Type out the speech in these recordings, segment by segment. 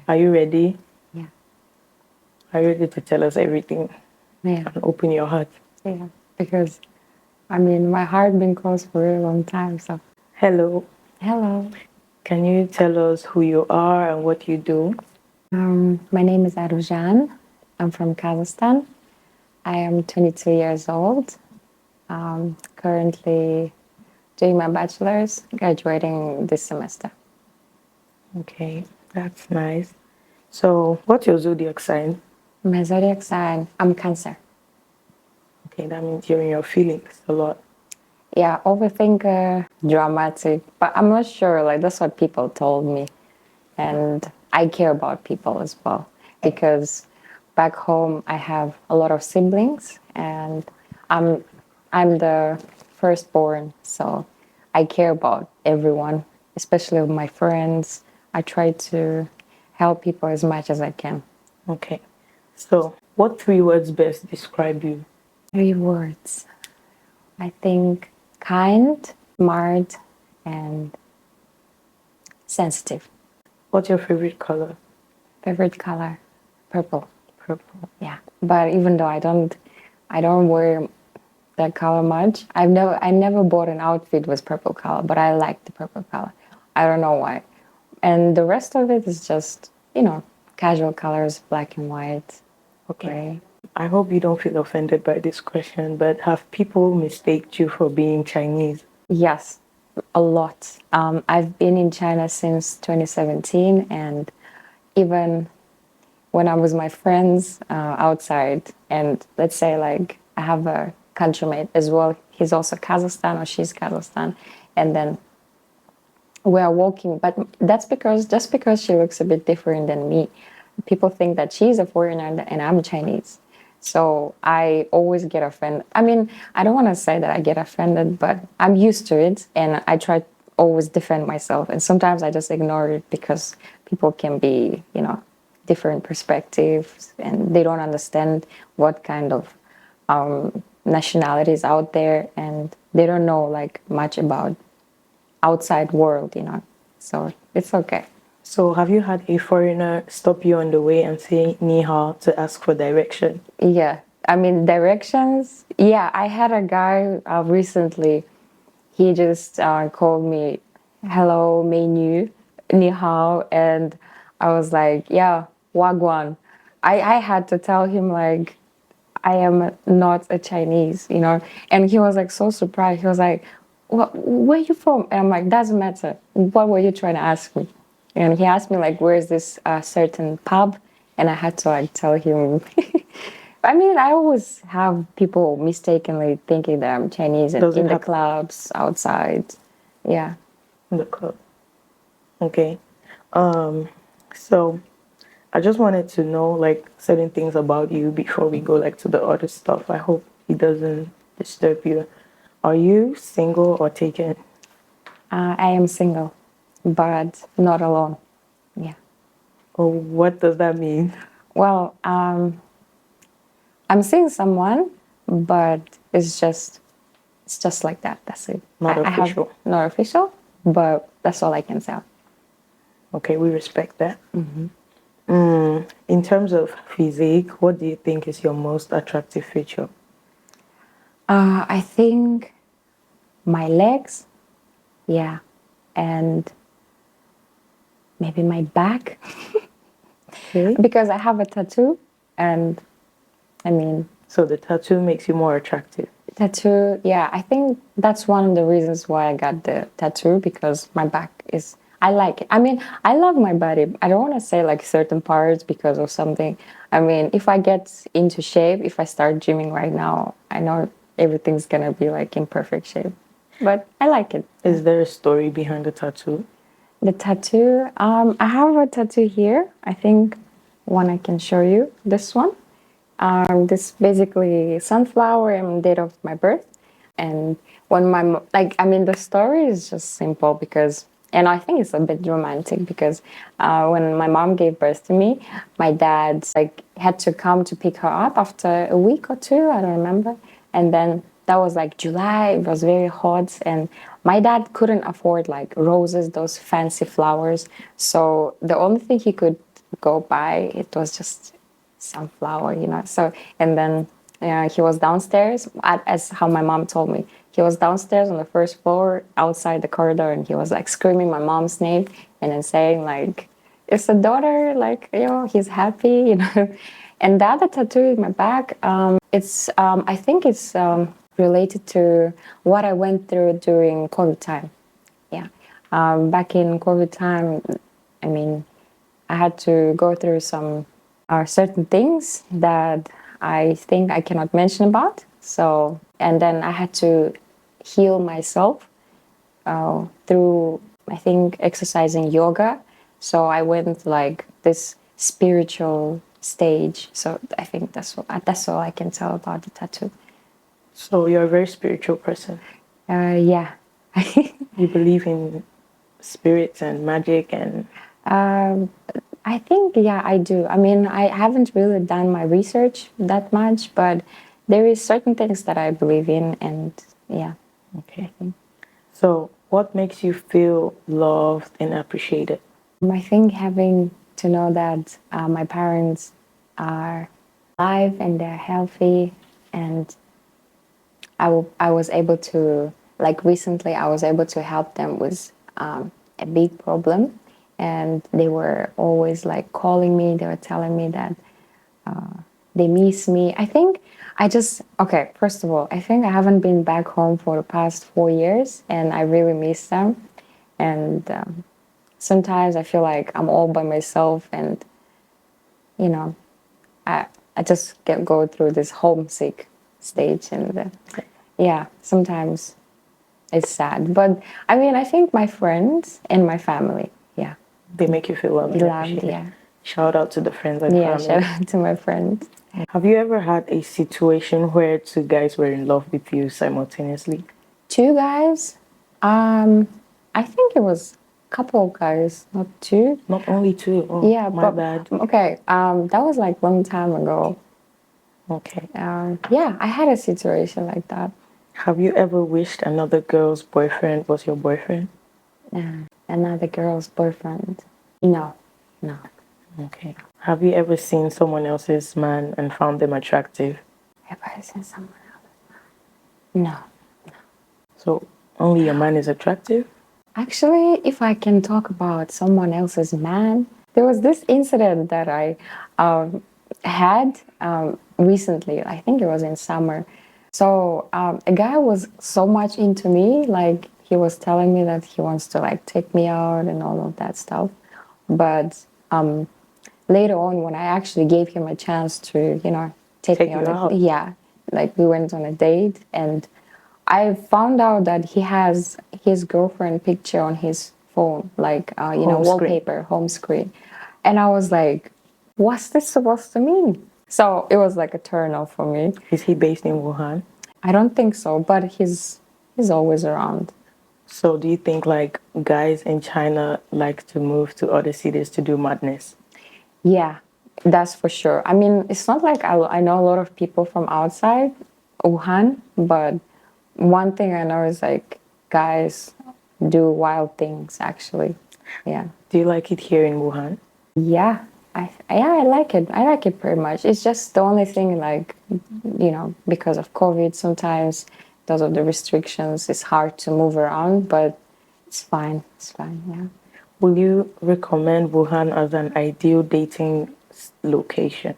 Are you ready? Yeah. Are you ready to tell us everything Yeah. and open your heart? Yeah. Because, I mean, my heart been closed for a long time. So, Hello. hello. Can you tell us who you are and what you do? My name is Arujan. I'm from Kazakhstan. I am 22 years old. Currently doing my bachelor's, graduating this semester. Okay, that's nice. So, what's your zodiac sign? My zodiac sign, I'm Cancer. Okay, that means you're in your feelings a lot. Yeah, overthinker, dramatic, but I'm not sure. Like, that's what people told me. And I care about people as well because back home I have a lot of siblings and I'm I'm the firstborn, so I care about everyone, especially my friends. I try to help people as much as I can. Okay. So, what three words best describe you? 3 words. I think kind, smart, and sensitive. What's your favorite color? Favorite color, purple. Purple. Yeah, but even though I don't wear that color much. I never bought an outfit with purple color, but I like the purple color. I don't know why. And the rest of it is just, casual colors, black and white, Okay. gray. I hope you don't feel offended by this question, but have people mistaked you for being Chinese? Yes, a lot. I've been in China since 2017, and even when I'm with my friends outside, and let's say like I have a countrymate as well. He's also Kazakhstan or she's Kazakhstan, and then we are walking. But that's because just because she looks a bit different than me, people think that she's a foreigner and I'm Chinese. So I always get offended. I mean, I don't want to say that I get offended, but I'm used to it, and I try to always defend myself. And sometimes I just ignore it because people can be, different perspectives, and they don't understand what kind of nationalities out there, and they don't know like much about outside world. So it's okay. So, have you had a foreigner stop you on the way and say ni hao to ask for direction? Yeah, I mean directions. Yeah, I had a guy recently. He just called me, "Hello, menu, ni hao," and I was like, "Yeah, wagwan." I had to tell him like I am not a Chinese, and he was like so surprised. He was like, where are you from?" And I'm like, "Doesn't matter. What were you trying to ask me?" And he asked me like, "Where is this certain pub?" And I had to like tell him. I mean, I always have people mistakenly thinking that I'm Chinese Does it in the happen clubs outside. Yeah. in the club? Okay. So I just wanted to know like certain things about you before we go like to the other stuff. I hope it doesn't disturb you. Are you single or taken? I am single, but not alone. Yeah. Or what does that mean? Well, I'm seeing someone, but it's just like that. That's it. Not I have official. not official, but that's all I can say. Okay, we respect that. In terms of physique, what do you think is your most attractive feature? I think my legs, yeah, and maybe my back Okay. because I have a tattoo, and I mean So the tattoo makes you more attractive. tattoo. Yeah, I think that's one of the reasons why I got the tattoo because my back is. I like it. I mean, I love my body. I don't want to say like certain parts because of something. I mean, if I get into shape, if I start gymming right now, I know everything's gonna be like in perfect shape. But I like it. Is there a story behind the tattoo? The tattoo. I have a tattoo here. I think one I can show you. This one. This basically sunflower and date of my birth. And when I mean, the story is just simple because, and I think it's a bit romantic because when my mom gave birth to me, my dad like had to come to pick her up after a week or two. I don't remember. And then that was like July. It was very hot, and my dad couldn't afford like roses, those fancy flowers. So the only thing he could go by, it was just some flower, you know. So, and then he was downstairs, as how my mom told me. He was downstairs on the first floor outside the corridor, and he was like screaming my mom's name and then saying, like, it's a daughter, like, you know, he's happy, you know. And the other tattoo in my back, I think it's related to what I went through during COVID time. Yeah. Back in COVID time, I mean, I had to go through some certain things that I think I cannot mention about. So, and then I had to heal myself through, I think, exercising yoga. So I went like this spiritual stage. So I think that's all I can tell about the tattoo. So you're a very spiritual person. Yeah. You believe in spirits and magic and I think, yeah, I do. I mean, I haven't really done my research that much, but there is certain things that I believe in, and yeah. okay. So what makes you feel loved and appreciated? I think having to know that my parents are alive and they're healthy, and I was able to, like recently, I was able to help them with a big problem, and they were always like calling me. They were telling me that they miss me. I think okay, first of all, I think I haven't been back home for the past 4 years, and I really miss them. And sometimes I feel like I'm all by myself, and you know, I I just go through this homesick stage, and yeah, sometimes it's sad. But I mean, I think my friends and my family, yeah, They make you feel loved and loved, appreciated. yeah, Shout out to the friends and yeah. Shout family. out to my friends. Have you ever had a situation where two guys were in love with you simultaneously? Two guys. I think it was a couple of guys, not two. Not only two. Oh, Yeah, my but bad. okay. That was like long time ago. Okay. Yeah, I had a situation like that. Have you ever wished another girl's boyfriend was your boyfriend? Another girl's boyfriend. No, no. Okay. Have you ever seen someone else's man and found them attractive? Have I seen someone else? No. So only your man is attractive? Actually, if I can talk about someone else's man, there was this incident that I had recently. I think it was in summer. So a guy was so much into me, like he was telling me that he wants to like take me out and all of that stuff. But later on, when I actually gave him a chance to, you know, take Take me you on out. yeah, like we went on a date, and I found out that he has his girlfriend picture on his phone, like you know, Home screen. wallpaper, home screen, and I was like, "What's this supposed to mean?" So it was like a turn off for me. Is he based in Wuhan? I don't think so, but he's always around. So do you think like guys in China like to move to other cities to do madness? Yeah, that's for sure. I mean, it's not like I know a lot of people from outside Wuhan, but one thing I know is like guys do wild things actually. Yeah. Do you like it here in Wuhan? Yeah. I like it. I like it pretty much. It's just the only thing like you know, because of COVID sometimes because of the restrictions it's hard to move around, but it's fine. It's fine, yeah. Will you recommend Wuhan as an ideal dating location?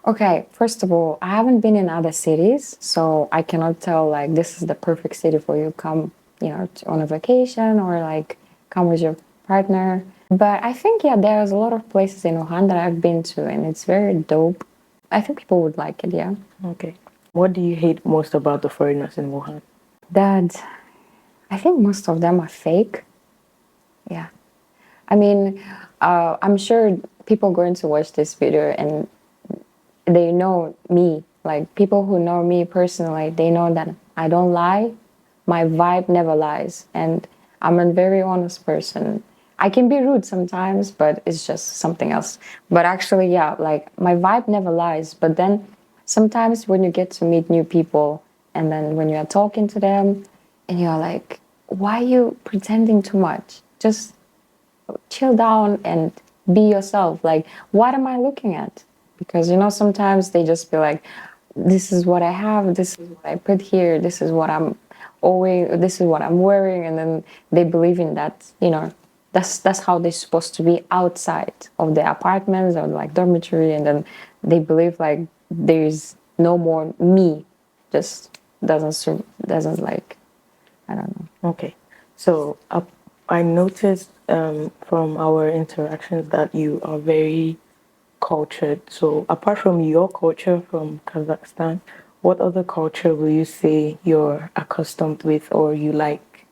Okay, first of all, I haven't been in other cities, so I cannot tell like this is the perfect city for you come, you know, on a vacation or like come with your partner. But I think yeah, there's a lot of places in Wuhan that I've been to, and it's very dope. I think people would like it. Yeah, Okay. What do you hate most about the foreigners in Wuhan? that I think most of them are fake. Yeah, I mean, I'm sure people going to watch this video and they know me. Like people who know me personally, they know that I don't lie. My vibe never lies, and I'm a very honest person. I can be rude sometimes, but it's just something else. But actually, yeah, like my vibe never lies. But then sometimes when you get to meet new people, and then when you are talking to them, and you're like, why are you pretending too much? Just chill down and be yourself. Like, what am I looking at? Because sometimes they just be like, this is what I have, this is what I put here, this is what I'm always, this is what I'm wearing, and then they believe in that. That's how they're supposed to be outside of their apartments or like dormitory, and then they believe like there's no more me. Just doesn't like, I don't know. Okay. So I noticed from our interactions that you are very cultured. So apart from your culture from Kazakhstan, what other culture will you say you're accustomed with or you like?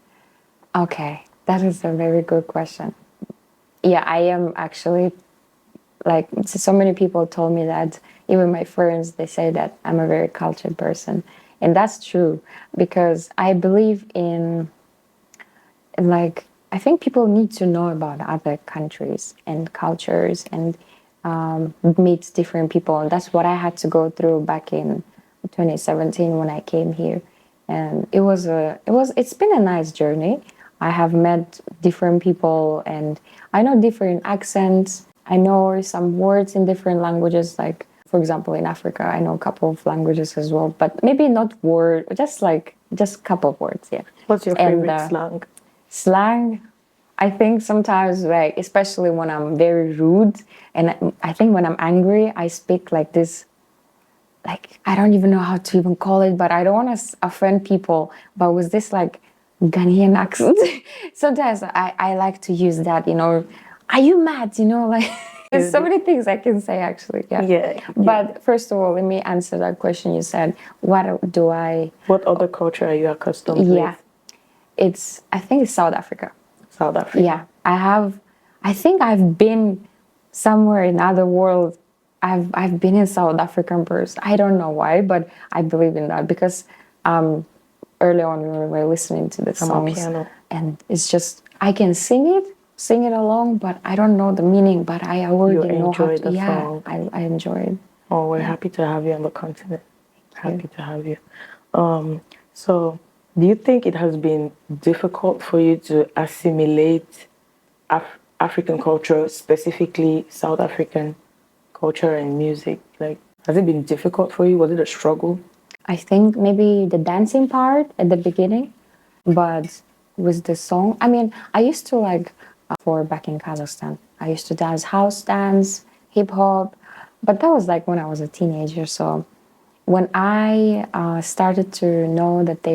Okay, that is a very good question. Yeah, I am actually, like, so many people told me that, even my friends, they say that I'm a very cultured person. And that's true, because I believe in, like, I think people need to know about other countries and cultures, and meet different people. And that's what I had to go through back in 2017 when I came here. And it's been a nice journey. I have met different people, and I know different accents. I know some words in different languages. Like, for example, in Africa, I know a couple of languages as well, but maybe not word, just a couple of words, yeah. What's your And favorite slang? slang, I think sometimes, like, especially when I'm very rude, and I think when I'm angry, I speak like this, like, I don't even know how to even call it, but I don't want to offend people, but with this, like, Ghanaian accent, sometimes I like to use that, are you mad, like, there's so many things I can say, actually, yeah. Yeah, yeah. But first of all, let me answer that question you said. What do I, What other culture are you accustomed yeah, with? I think it's South Africa. South Africa. Yeah, I think I've been somewhere in other world. I've been in South African person. I don't know why, but I believe in that, because early on we were listening to the I'm a songs, piano. and it's just, I can sing it along, but I don't know the meaning. But I You already know how enjoy to. the Yeah, song. I enjoy it. Oh, we're Yeah, happy to have you on the continent. thank Happy to have you. So, do you think it has been difficult for you to assimilate African culture, specifically South African culture and music? Like, has it been difficult for you? Was it a struggle? I think maybe the dancing part at the beginning, but with the song, I mean, I used to like, for back in Kazakhstan, I used to dance house dance, hip hop, but that was like when I was a teenager. So when I started to know that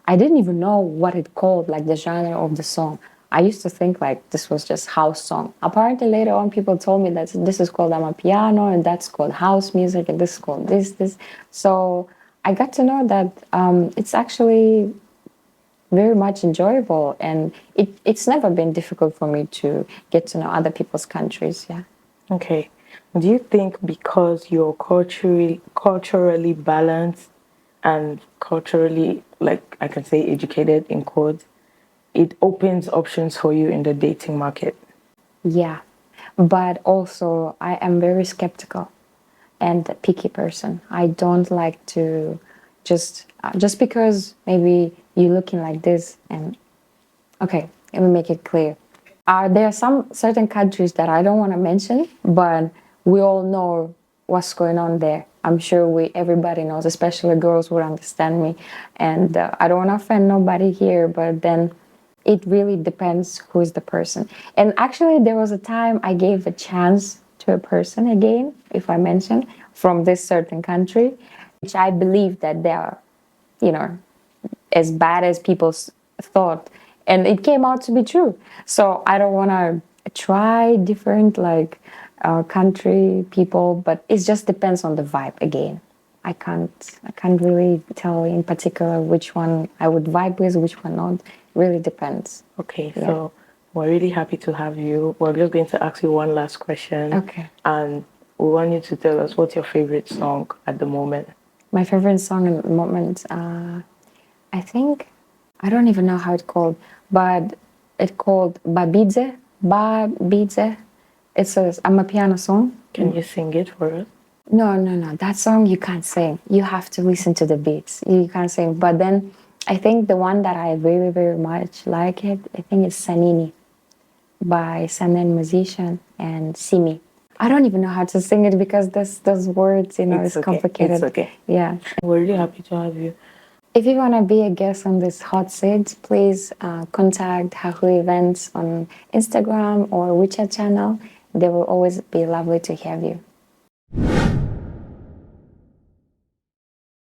I didn't even know what it called, like the genre of the song. I used to think like this was just house song. Apparently later on people told me that this is called amapiano, and that's called house music, and this is called this. So I got to know that it's actually very much enjoyable, and it's never been difficult for me to get to know other people's countries. Yeah. Okay. Do you think because you're culturally balanced and culturally, like I can say, educated in quotes, it opens options for you in the dating market? Yeah. But also, I am very skeptical and a picky person. I don't like to just because maybe you're looking like this, and okay, let me make it clear. There are some certain countries that I don't want to mention, but we all know what's going on there. I'm sure everybody knows, especially girls would understand me. And I don't want to offend nobody here, but then it really depends who is the person. And actually, there was a time I gave a chance to a person again, if I mention, from this certain country, which I believe that they are, you know, as bad as people thought, and it came out to be true. So I don't want to try different, like, country people, but it just depends on the vibe again. I can't really tell in particular which one I would vibe with, which one not. It really depends. Okay, Yeah. so we're really happy to have you. We're just going to ask you one last question, Okay. and we want you to tell us what's your favorite song at the moment. My favorite song at the moment, I think, I don't even know how it's called, but it's called Babidze. Babidze. I'm a piano song. Can you sing it for us? No, no, no. That song you can't sing. You have to listen to the beats. You can't sing. But then I think the one that I very, very much like it, I think it's Sanini. by Samen musician and Simi. I don't even know how to sing it because those words, It's is okay. It's complicated. okay. Yeah. We're really happy to have you. If you want to be a guest on this hot seat, please contact Haaho Events on Instagram or WeChat channel. They will always be lovely to have you.